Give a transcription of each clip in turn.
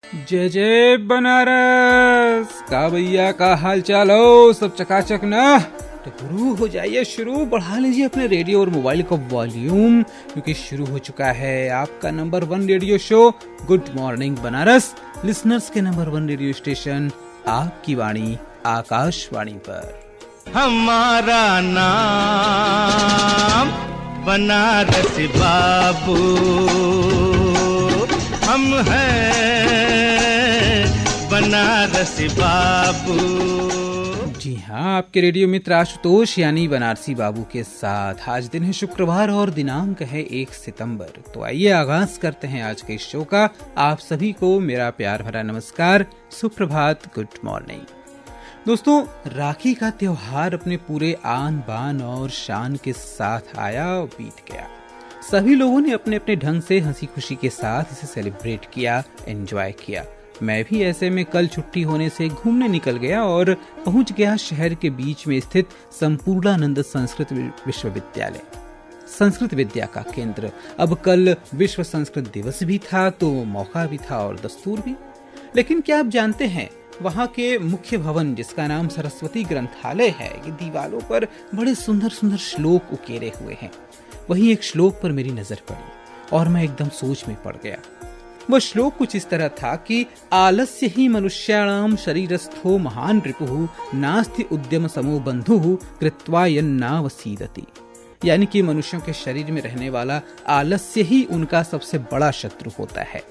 जय जय बनारस का भैया का हाल चाल हो, सब चकाचक ना। तो गुरु हो जाइए शुरू, बढ़ा लीजिए अपने रेडियो और मोबाइल का वॉल्यूम, क्योंकि शुरू हो चुका है आपका number 1 radio show good morning Banaras, listeners के नंबर 1 रेडियो स्टेशन आपकी वाणी आकाशवाणी पर। हमारा नाम बनारस बाबू, हम हैं बनारस बाबू। जी हाँ, आपके रेडियो मित्र आशुतोष यानी बनारसी बाबू के साथ। आज दिन है शुक्रवार और दिनांक है 1 सितंबर। तो आइए आगाज करते हैं आज के इस शो का। आप सभी को मेरा प्यार भरा नमस्कार, सुप्रभात, गुड मॉर्निंग। दोस्तों, राखी का त्योहार अपने पूरे आन बान और शान के साथ आया और बीत गया। सभी लोगों ने अपने अपने ढंग से हंसी खुशी के साथ इसे सेलिब्रेट किया, एंजॉय किया। मैं भी ऐसे में कल छुट्टी होने से घूमने निकल गया और पहुंच गया शहर के बीच में स्थित संपूर्णानंद संस्कृत विश्वविद्यालय, संस्कृत विद्या का केंद्र। अब कल विश्व संस्कृत दिवस भी था, तो मौका भी था और दस्तूर भी। लेकिन क्या आप जानते हैं, वहाँ के मुख्य भवन जिसका नाम सरस्वती ग्रंथालय है, ये दीवारों पर बड़े सुंदर सुंदर श्लोक उकेरे हुए हैं। वहीं एक श्लोक पर मेरी नजर पड़ी और मैं एकदम सोच में पड़ गया। वह श्लोक कुछ इस तरह था कि आलस्य ही मनुष्याणाम शरीरस्थो महान रिपुः नास्ति उद्यम समो बंधुः कृत्वा यन्नावसीदति। यानी कि मनुष्यों के शरीर में रहने वाला आलस्य ही उनका सबसे बड़ा शत्रु होता है।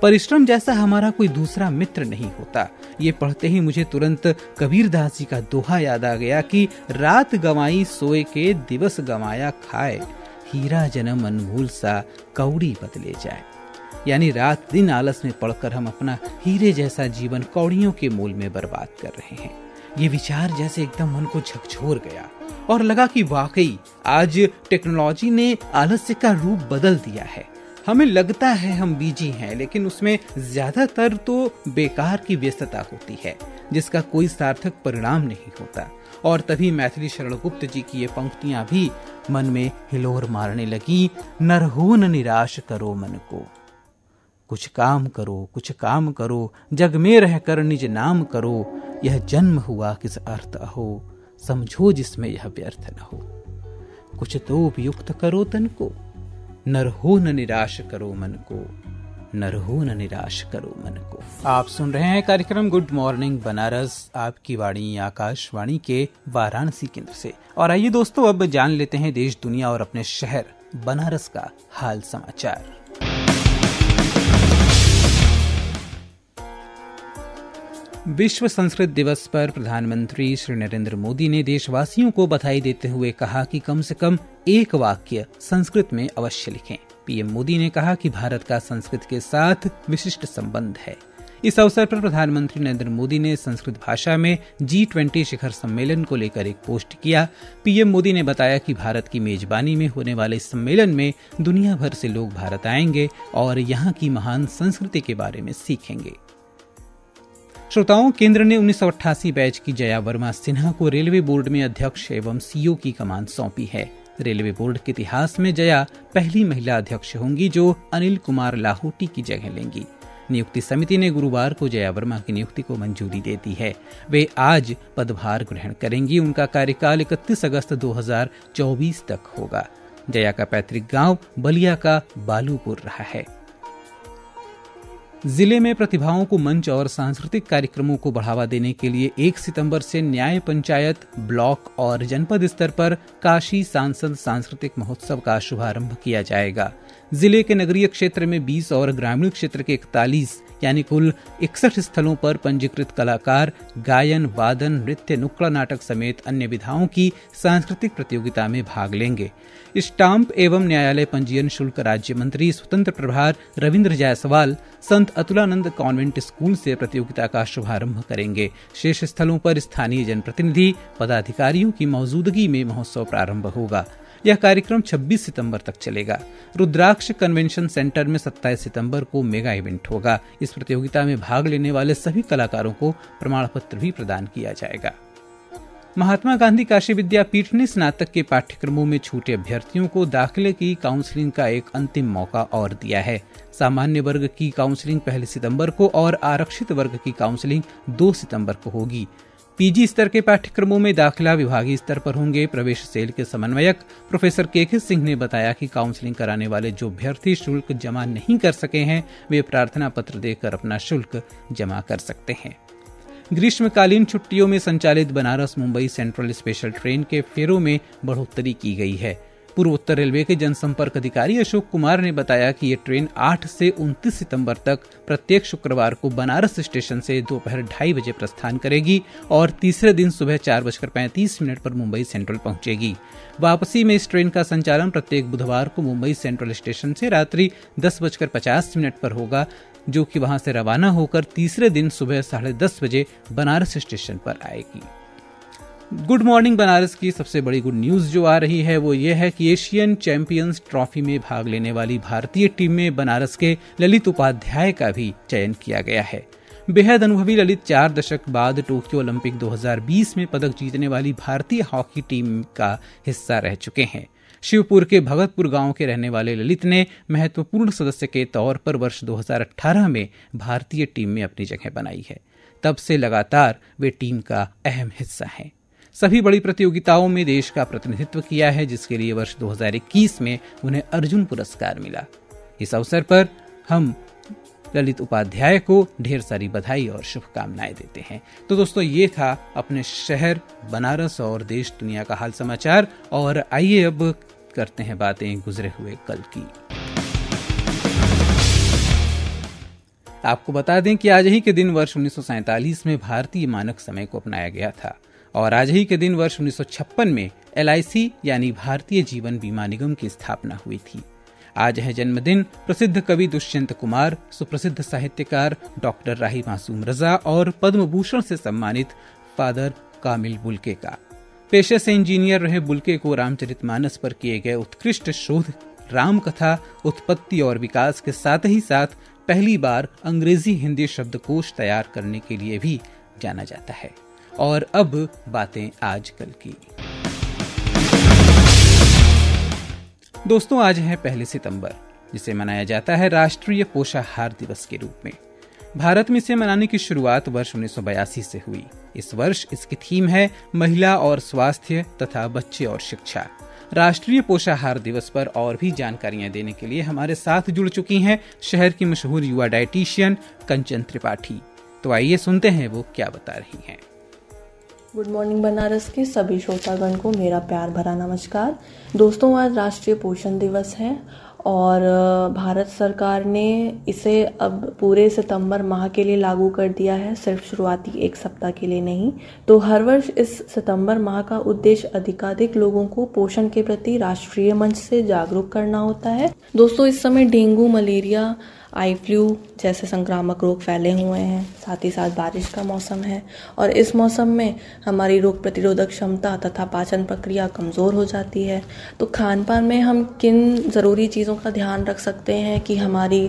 परिश्रम जैसा हमारा कोई दूसरा मित्र नहीं होता। ये पढ़ते ही मुझे तुरंत कबीरदास जी का दोहा याद आ गया कि रात गंवाई सोए के दिवस गंवाया खाए, हीरा जन्म अनमोल सा कौड़ी बदले जाए। यानी रात दिन आलस में पड़कर हम अपना हीरे जैसा जीवन कौड़ियों के मोल में बर्बाद कर रहे हैं। ये विचार जैसे एकदम मन को झकझोर गया और लगा कि वाकई आज टेक्नोलॉजी ने आलस्य का रूप बदल दिया है। हमें लगता है हम बिजी हैं, लेकिन उसमें ज्यादातर तो बेकार की व्यस्तता होती है जिसका कोई सार्थक परिणाम नहीं होता। और तभी मैथिली शरण गुप्त जी की ये पंक्तियां भी मन में हिलोर मारने लगी। नर हो न निराश करो मन को, कुछ काम करो, कुछ काम करो, जग में रहकर निज नाम करो। यह जन्म हुआ किस अर्थ अहो, समझो जिसमें यह व्यर्थ न हो। कुछ तो उपयुक्त करो तन को, नर हो न निराश करो मन को, नर हो न निराश करो मन को। आप सुन रहे हैं कार्यक्रम गुड मॉर्निंग बनारस, आपकी वाणी आकाशवाणी के वाराणसी केंद्र से। और आइए दोस्तों, अब जान लेते हैं देश दुनिया और अपने शहर बनारस का हाल समाचार। विश्व संस्कृत दिवस पर प्रधानमंत्री श्री नरेंद्र मोदी ने देशवासियों को बधाई देते हुए कहा कि कम से कम एक वाक्य संस्कृत में अवश्य लिखें। पीएम मोदी ने कहा कि भारत का संस्कृत के साथ विशिष्ट संबंध है। इस अवसर पर प्रधानमंत्री नरेंद्र मोदी ने संस्कृत भाषा में G20 शिखर सम्मेलन को लेकर एक पोस्ट किया। पीएम मोदी ने बताया कि भारत की मेजबानी में होने वाले इस सम्मेलन में दुनिया भर से लोग भारत आएंगे और यहाँ की महान संस्कृति के बारे में सीखेंगे। श्रोताओं, केंद्र ने 1988 बैच की जया वर्मा सिन्हा को रेलवे बोर्ड में अध्यक्ष एवं सीईओ की कमान सौंपी है। रेलवे बोर्ड के इतिहास में जया पहली महिला अध्यक्ष होंगी जो अनिल कुमार लाहौटी की जगह लेंगी। नियुक्ति समिति ने गुरुवार को जया वर्मा की नियुक्ति को मंजूरी दे दी है। वे आज पदभार ग्रहण करेंगी। उनका कार्यकाल 31 अगस्त 2024 तक होगा। जया का पैतृक गांव बलिया का बालूपुर रहा है। जिले में प्रतिभाओं को मंच और सांस्कृतिक कार्यक्रमों को बढ़ावा देने के लिए 1 सितंबर से न्याय पंचायत, ब्लॉक और जनपद स्तर पर काशी सांसद सांस्कृतिक महोत्सव का शुभारंभ किया जाएगा। जिले के नगरीय क्षेत्र में 20 और ग्रामीण क्षेत्र के 41 यानी कुल 61 स्थलों पर पंजीकृत कलाकार गायन, वादन, नृत्य, नुक्कड़ नाटक समेत अन्य विधाओं की सांस्कृतिक प्रतियोगिता में भाग लेंगे। स्टाम्प एवं न्यायालय पंजीयन शुल्क राज्य मंत्री स्वतंत्र प्रभार रविंद्र जायसवाल संत अतुलानंद कॉन्वेंट स्कूल से प्रतियोगिता का शुभारंभ करेंगे। शेष स्थलों पर स्थानीय जनप्रतिनिधि, पदाधिकारियों की मौजूदगी में महोत्सव प्रारंभ होगा। यह कार्यक्रम 26 सितंबर तक चलेगा। रुद्राक्ष कन्वेंशन सेंटर में 27 सितंबर को मेगा इवेंट होगा। इस प्रतियोगिता में भाग लेने वाले सभी कलाकारों को प्रमाण पत्र भी प्रदान किया जाएगा। महात्मा गांधी काशी विद्यापीठ ने स्नातक के पाठ्यक्रमों में छूटे अभ्यर्थियों को दाखिले की काउंसलिंग का एक अंतिम मौका और दिया है। सामान्य वर्ग की काउंसलिंग 1 सितंबर को और आरक्षित वर्ग की काउंसलिंग 2 सितंबर को होगी। पीजी स्तर के पाठ्यक्रमों में दाखिला विभागीय स्तर पर होंगे। प्रवेश सेल के समन्वयक प्रोफेसर के सिंह ने बताया कि काउंसलिंग कराने वाले जो अभ्यर्थी शुल्क जमा नहीं कर सके हैं, वे प्रार्थना पत्र देकर अपना शुल्क जमा कर सकते हैं। ग्रीष्मकालीन छुट्टियों में संचालित Banaras Mumbai central special train के फेरों में बढ़ोतरी की गई है। पूर्वोत्तर रेलवे के जनसंपर्क अधिकारी अशोक कुमार ने बताया कि ये ट्रेन 8 से 29 सितंबर तक प्रत्येक शुक्रवार को बनारस स्टेशन से दोपहर 2:30 बजे प्रस्थान करेगी और तीसरे दिन सुबह 4:35 पर मुंबई सेंट्रल पहुंचेगी। वापसी में इस ट्रेन का संचालन प्रत्येक बुधवार को मुंबई सेंट्रल स्टेशन से रात्रि 10:50 पर होगा, जो कि वहां से रवाना होकर तीसरे दिन सुबह 10:30 बजे बनारस स्टेशन पर आएगी। गुड मॉर्निंग बनारस की सबसे बड़ी गुड न्यूज जो आ रही है वो ये है कि एशियन चैंपियंस ट्रॉफी में भाग लेने वाली भारतीय टीम में बनारस के ललित उपाध्याय का भी चयन किया गया है। बेहद अनुभवी ललित 4 दशक बाद टोक्यो ओलंपिक 2020 में पदक जीतने वाली भारतीय हॉकी टीम का हिस्सा रह चुके हैं। शिवपुर के भगतपुर गांव के रहने वाले ललित ने महत्वपूर्ण सदस्य के तौर पर वर्ष 2018 में भारतीय टीम में अपनी जगह बनाई है। तब से लगातार वे टीम का अहम हिस्सा हैं। सभी बड़ी प्रतियोगिताओं में देश का प्रतिनिधित्व किया है, जिसके लिए वर्ष 2021 में उन्हें अर्जुन पुरस्कार मिला। इस अवसर पर हम ललित उपाध्याय को ढेर सारी बधाई और शुभकामनाएं देते हैं। तो दोस्तों, ये था अपने शहर बनारस और देश दुनिया का हाल समाचार, और आइए अब करते हैं बातें गुजरे हुए कल की। आपको बता दें कि आज ही के दिन वर्ष 1947 में भारतीय मानक समय को अपनाया गया था, और आज ही के दिन वर्ष 1956 में LIC यानी भारतीय जीवन बीमा निगम की स्थापना हुई थी। आज है जन्मदिन प्रसिद्ध कवि दुष्यंत कुमार, सुप्रसिद्ध साहित्यकार डॉक्टर राही मासूम रजा और पद्म भूषण से सम्मानित फादर कामिल बुल्के का। पेशे से इंजीनियर रहे बुल्के को रामचरितमानस पर किए गए उत्कृष्ट शोध राम कथा उत्पत्ति और विकास के साथ ही साथ पहली बार अंग्रेजी हिंदी शब्दकोश तैयार करने के लिए भी जाना जाता है। और अब बातें आजकल की। दोस्तों, आज है 1 सितंबर, जिसे मनाया जाता है राष्ट्रीय पोषाहार दिवस के रूप में। भारत में इसे मनाने की शुरुआत वर्ष 1982 से हुई। इस वर्ष इसकी थीम है महिला और स्वास्थ्य तथा बच्चे और शिक्षा। राष्ट्रीय पोषाहार दिवस पर और भी जानकारियां देने के लिए हमारे साथ जुड़ चुकी हैं शहर की मशहूर युवा डाइटिशियन कंचन त्रिपाठी। तो आइए सुनते हैं वो क्या बता रही हैं। गुड मॉर्निंग बनारस के सभी श्रोतागण को मेरा प्यार भरा नमस्कार। दोस्तों, आज राष्ट्रीय पोषण दिवस है और भारत सरकार ने इसे अब पूरे सितंबर माह के लिए लागू कर दिया है, सिर्फ शुरुआती 1 सप्ताह के लिए नहीं। तो हर वर्ष इस सितंबर माह का उद्देश्य अधिकाधिक लोगों को पोषण के प्रति राष्ट्रीय मंच से जागरूक करना होता है। दोस्तों, इस समय डेंगू, मलेरिया, आई फ्लू जैसे संक्रामक रोग फैले हुए हैं, साथ ही साथ बारिश का मौसम है और इस मौसम में हमारी रोग प्रतिरोधक क्षमता तथा पाचन प्रक्रिया कमज़ोर हो जाती है। तो खान पान में हम किन ज़रूरी चीज़ों का ध्यान रख सकते हैं कि हमारी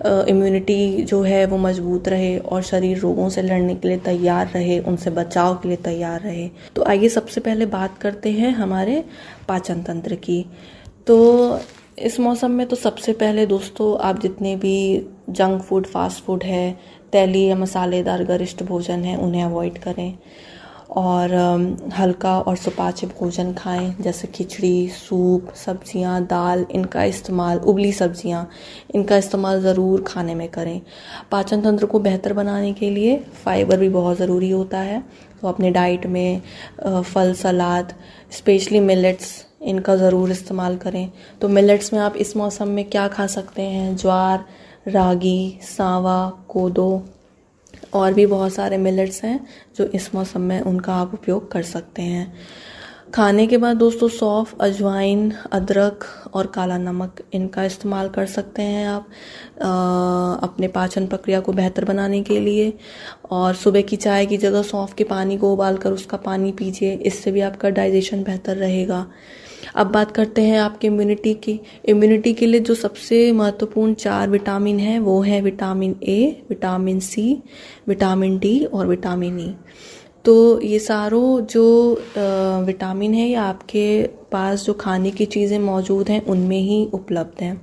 इम्यूनिटी जो है वो मजबूत रहे और शरीर रोगों से लड़ने के लिए तैयार रहे, उनसे बचाव के लिए तैयार रहे। तो आइए सबसे पहले बात करते हैं हमारे पाचन तंत्र की। तो इस मौसम में तो सबसे पहले दोस्तों, आप जितने भी जंक फूड, फास्ट फूड है, तैलीय या मसालेदार गरिष्ठ भोजन है, उन्हें अवॉइड करें और हल्का और सुपाच्य भोजन खाएं, जैसे खिचड़ी, सूप, सब्जियां, दाल, इनका इस्तेमाल, उबली सब्जियां, इनका इस्तेमाल ज़रूर खाने में करें। पाचन तंत्र को बेहतर बनाने के लिए फाइबर भी बहुत ज़रूरी होता है। तो अपने डाइट में फल, सलाद, स्पेशली मिलेट्स, इनका ज़रूर इस्तेमाल करें। तो मिलेट्स में आप इस मौसम में क्या खा सकते हैं? ज्वार, रागी, सांवा, कोदो और भी बहुत सारे मिलेट्स हैं जो इस मौसम में उनका आप उपयोग कर सकते हैं। खाने के बाद दोस्तों सौंफ, अजवाइन, अदरक और काला नमक, इनका इस्तेमाल कर सकते हैं आप अपने पाचन प्रक्रिया को बेहतर बनाने के लिए। और सुबह की चाय की जगह सौंफ के पानी को उबालकर उसका पानी पीजिए, इससे भी आपका डाइजेशन बेहतर रहेगा। अब बात करते हैं आपके इम्यूनिटी की। इम्यूनिटी के लिए जो सबसे महत्वपूर्ण 4 विटामिन हैं वो है vitamin A, vitamin C, vitamin D और विटामिन ई। तो ये सारों जो विटामिन है ये आपके पास जो खाने की चीज़ें मौजूद हैं उनमें ही उपलब्ध हैं।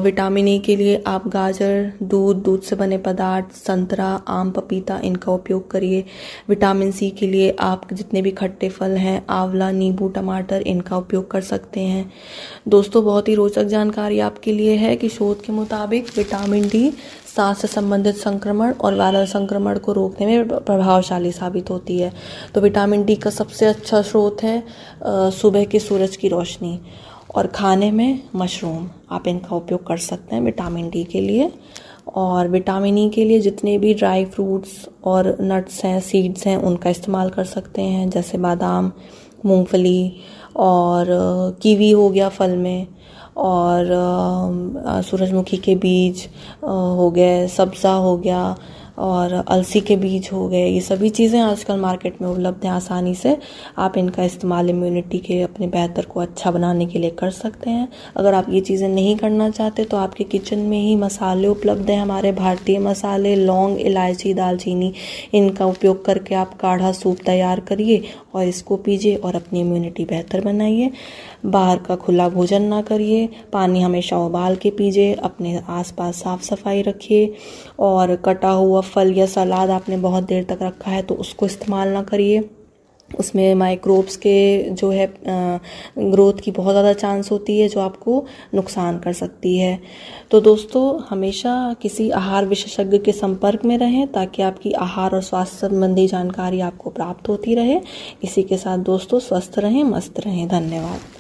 विटामिन ए के लिए आप गाजर, दूध से बने पदार्थ, संतरा, आम, पपीता इनका उपयोग करिए। विटामिन सी के लिए आप जितने भी खट्टे फल हैं, आंवला, नींबू, टमाटर इनका उपयोग कर सकते हैं। दोस्तों, बहुत ही रोचक जानकारी आपके लिए है कि शोध के मुताबिक विटामिन डी सांस से संबंधित संक्रमण और वायरल संक्रमण को रोकने में प्रभावशाली साबित होती है। तो विटामिन डी का सबसे अच्छा स्रोत है सुबह के सूरज की रोशनी, और खाने में मशरूम आप इनका उपयोग कर सकते हैं विटामिन डी के लिए। और विटामिन ई के लिए जितने भी ड्राई फ्रूट्स और नट्स हैं, सीड्स हैं, उनका इस्तेमाल कर सकते हैं, जैसे बादाम, मूंगफली और कीवी हो गया फल में, और सूरजमुखी के बीज हो गए, सब्ज़ा हो गया और अलसी के बीज हो गए। ये सभी चीज़ें आजकल मार्केट में उपलब्ध हैं आसानी से। आप इनका इस्तेमाल इम्यूनिटी के अपने बेहतर को अच्छा बनाने के लिए कर सकते हैं। अगर आप ये चीज़ें नहीं करना चाहते तो आपके किचन में ही मसाले उपलब्ध हैं, हमारे भारतीय मसाले, लौंग, इलायची, दालचीनी, इनका उपयोग करके आप काढ़ा सूप तैयार करिए और इसको पीजिए और अपनी इम्यूनिटी बेहतर बनाइए। बाहर का खुला भोजन ना करिए, पानी हमेशा उबाल के पीजिए, अपने आसपास साफ सफाई रखिए, और कटा हुआ फल या सलाद आपने बहुत देर तक रखा है तो उसको इस्तेमाल ना करिए। उसमें माइक्रोब्स के जो है ग्रोथ की बहुत ज़्यादा चांस होती है जो आपको नुकसान कर सकती है। तो दोस्तों, हमेशा किसी आहार विशेषज्ञ के संपर्क में रहें ताकि आपकी आहार और स्वास्थ्य संबंधी जानकारी आपको प्राप्त होती रहे। इसी के साथ दोस्तों, स्वस्थ रहें, मस्त रहें। धन्यवाद।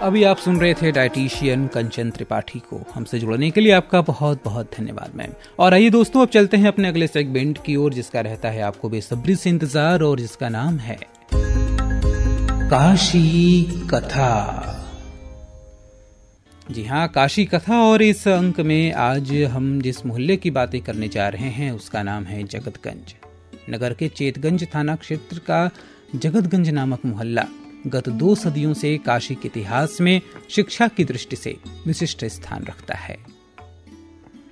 अभी आप सुन रहे थे डाइटिशियन कंचन त्रिपाठी को। हमसे जुड़ने के लिए आपका बहुत बहुत धन्यवाद मैम। और आइए दोस्तों, अब चलते हैं अपने अगले सेगमेंट की ओर, जिसका रहता है आपको बेसब्री से इंतजार और जिसका नाम है काशी कथा। जी हाँ, काशी कथा। और इस अंक में आज हम जिस मोहल्ले की बातें करने जा रहे हैं उसका नाम है जगतगंज। नगर के चेतगंज थाना क्षेत्र का जगतगंज नामक मोहल्ला गत 2 सदियों से काशी के इतिहास में शिक्षा की दृष्टि से विशिष्ट स्थान रखता है।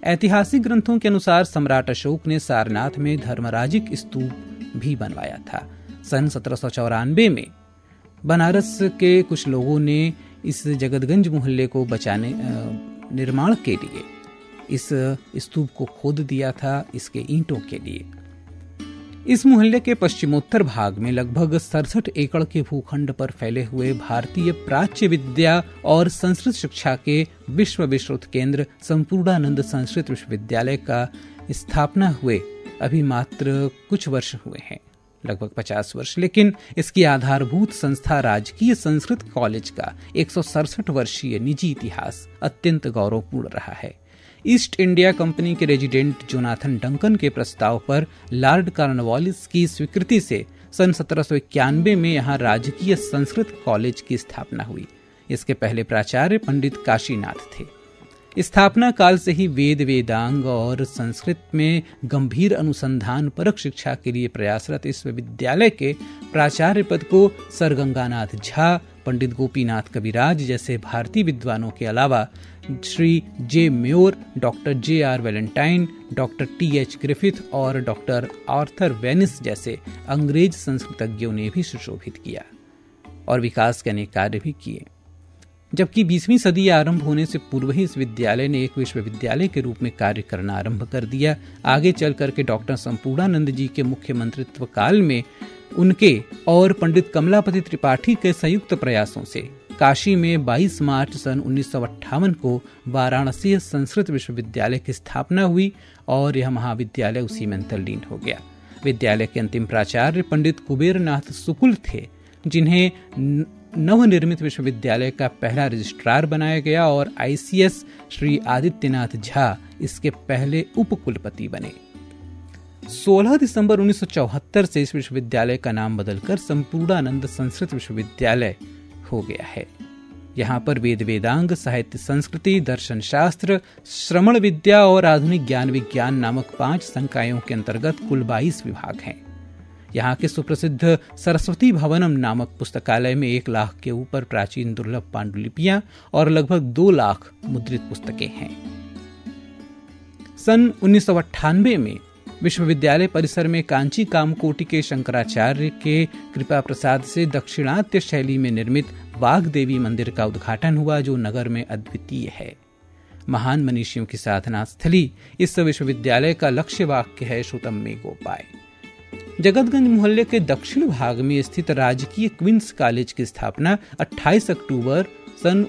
ऐतिहासिक ग्रंथों के अनुसार सम्राट अशोक ने सारनाथ में धर्मराजिक स्तूप भी बनवाया था। सन 1794 में बनारस के कुछ लोगों ने इस जगतगंज मोहल्ले को बचाने निर्माण के लिए इस स्तूप को खोद दिया था, इसके ईंटों के लिए। इस मोहल्ले के पश्चिमोत्तर भाग में लगभग 67 एकड़ के भूखंड पर फैले हुए भारतीय प्राच्य विद्या और संस्कृत शिक्षा के विश्व विश्रुत केंद्र संपूर्णानंद संस्कृत विश्वविद्यालय का स्थापना हुए अभी मात्र कुछ वर्ष हुए हैं, लगभग 50 वर्ष। लेकिन इसकी आधारभूत संस्था राजकीय संस्कृत कॉलेज का 167 वर्षीय निजी इतिहास अत्यंत गौरवपूर्ण रहा है। ईस्ट इंडिया कंपनी के रेजिडेंट जोनाथन डंकन के प्रस्ताव पर लॉर्ड कॉर्नवालिस की स्वीकृति से सन 1791 में यहाँ राजकीय संस्कृत कॉलेज की स्थापना हुई। इसके पहले प्राचार्य पंडित काशीनाथ थे। स्थापना काल से ही वेद, वेदांग और संस्कृत में गंभीर अनुसंधान परक शिक्षा के लिए प्रयासरत इस विद्यालय के प्राचार्य पद को सर गंगानाथ झा, पंडित गोपीनाथ कविराज जैसे भारतीय विद्वानों के अलावा Shri J Muir, doctor J R. Valentine, doctor T H. Griffith और डॉक्टर आर्थर वेनिस जैसे अंग्रेज संस्कृतज्ञों ने भी सुशोभित किया और विकास के अनेक कार्य भी किए। जबकि 20वीं सदी आरंभ होने से पूर्व ही इस विद्यालय ने एक विश्वविद्यालय के रूप में कार्य करना आरंभ कर दिया। आगे चल करके डॉक्टर संपूर्णानंद जी के मुख्य मंत्रित्व काल में उनके और पंडित कमलापति त्रिपाठी के संयुक्त प्रयासों से काशी में 22 मार्च सन 1958 को वाराणसी संस्कृत विश्वविद्यालय की स्थापना हुई और यह महाविद्यालय उसी में तल्लीन हो गया। विद्यालय के अंतिम प्राचार्य पंडित कुबेरनाथ शुक्ल थे, जिन्हें नवनिर्मित विश्वविद्यालय का पहला रजिस्ट्रार बनाया गया और ICS श्री आदित्यनाथ झा इसके पहले उपकुलपति बने। 16 दिसंबर 1974 से इस विश्वविद्यालय का नाम बदलकर संपूर्णानंद संस्कृत विश्वविद्यालय हो गया है। यहाँ पर वेद, वेदांग, साहित्य, संस्कृति, दर्शन शास्त्र, श्रमण विद्या और आधुनिक ज्ञान विज्ञान नामक 5 संकायों के अंतर्गत कुल 22 विभाग हैं। यहाँ के सुप्रसिद्ध सरस्वती भवनम नामक पुस्तकालय में 1 लाख के ऊपर प्राचीन दुर्लभ पांडुलिपियां और लगभग 2 लाख मुद्रित पुस्तकें हैं। सन 1998 में विश्वविद्यालय परिसर में कांची कामकोटि के शंकराचार्य के कृपा प्रसाद से दक्षिणात्य शैली में निर्मित वाग्देवी मंदिर का उद्घाटन हुआ, जो नगर में अद्वितीय है। महान मनीषियों की साधना स्थली इस विश्वविद्यालय का लक्ष्य वाक्य है श्रुतम में गोपाय। जगतगंज मोहल्ले के दक्षिण भाग में स्थित राजकीय क्वींस कॉलेज की स्थापना 28 अक्टूबर सन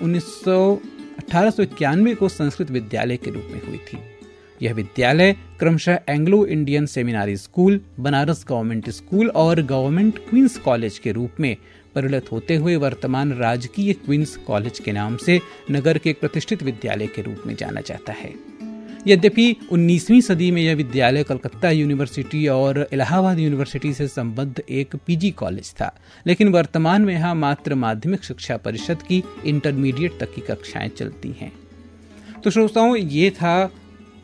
1891 को संस्कृत विद्यालय के रूप में हुई थी। यह विद्यालय क्रमशः Anglo Indian seminary school, Banaras government school और गवर्नमेंट क्वींस कॉलेज के रूप में परिणत होते हुए वर्तमान राजकीय क्वींस कॉलेज के नाम से नगर के एक प्रतिष्ठित विद्यालय के रूप में जाना जाता है। यद्यपि 19वीं सदी में यह विद्यालय कलकत्ता यूनिवर्सिटी और इलाहाबाद यूनिवर्सिटी से संबद्ध एक पीजी कॉलेज था, लेकिन वर्तमान में यहाँ मात्र माध्यमिक शिक्षा परिषद की इंटरमीडिएट तक की कक्षाएं चलती हैं। तो श्रोताओं, ये था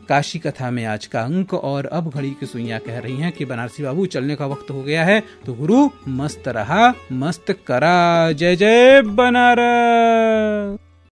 काशी कथा में आज का अंक। और अब घड़ी की सुइयां कह रही हैं कि बनारसी बाबू चलने का वक्त हो गया है, तो गुरु मस्त रहा मस्त करा। जय जय बनारस।